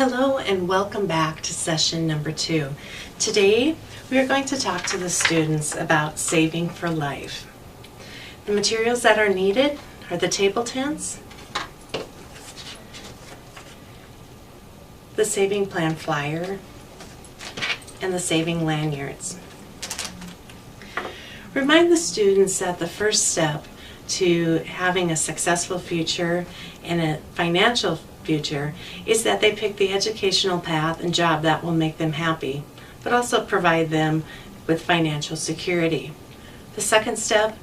Hello and welcome back to session number 2. Today we are going to talk to the students about saving for life. The materials that are needed are the table tents, the saving plan flyer, and the saving lanyards. Remind the students that the first step to having a successful future and a financial future is that they pick the educational path and job that will make them happy, but also provide them with financial security. The second step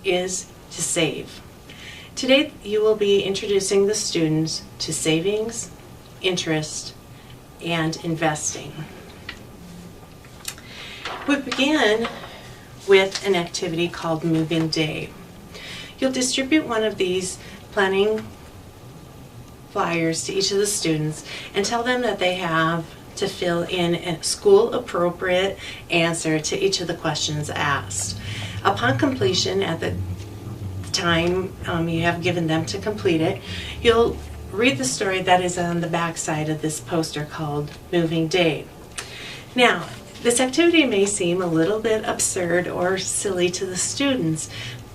is to save. Today you will be introducing the students to savings, interest, and investing. We begin with an activity called Moving Day. You'll distribute one of these planning flyers to each of the students and tell them that they have to fill in a school-appropriate answer to each of the questions asked. Upon completion, at the time you have given them to complete it, you'll read the story that is on the back side of this poster called Moving Day. Now, this activity may seem a little bit absurd or silly to the students,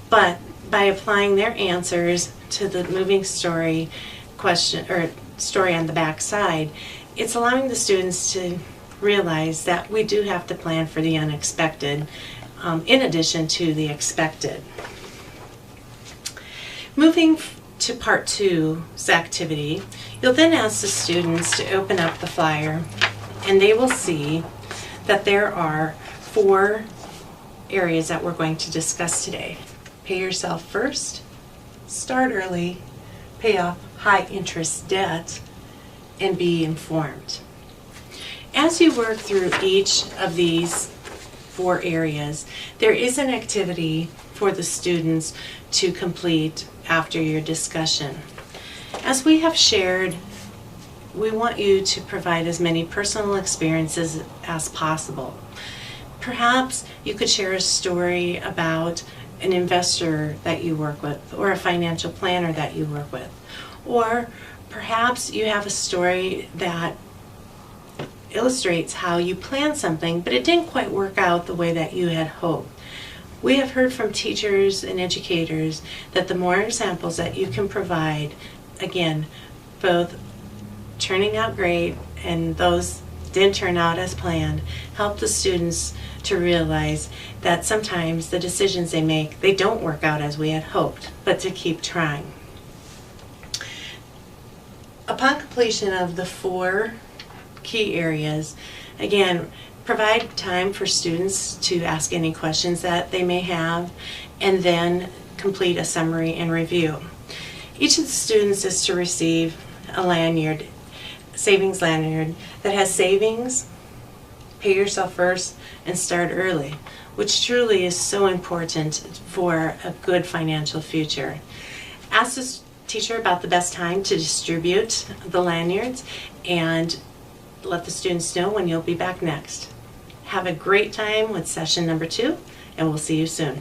but by applying their answers to the moving story question or story on the back side, it's allowing the students to realize that we do have to plan for the unexpected in addition to the expected. Moving to part 2's activity, you'll then ask the students to open up the flyer and they will see that there are 4 areas that we're going to discuss today. Pay yourself first, start early, pay off high interest debt, and be informed. As you work through each of these 4 areas, there is an activity for the students to complete after your discussion. As we have shared, we want you to provide as many personal experiences as possible. Perhaps you could share a story about an investor that you work with, or a financial planner that you work with, or perhaps you have a story that illustrates how you planned something but it didn't quite work out the way that you had hoped. We have heard from teachers and educators that the more examples that you can provide, again, both turning out great and those didn't turn out as planned, help the students to realize that sometimes the decisions they make, they don't work out as we had hoped, but to keep trying. Upon completion of the 4 key areas, again, provide time for students to ask any questions that they may have, and then complete a summary and review. Each of the students is to receive a lanyard, savings lanyard, that has savings, pay yourself first, and start early, which truly is so important for a good financial future. Ask the teacher about the best time to distribute the lanyards and let the students know when you'll be back next. Have a great time with session number 2, and we'll see you soon.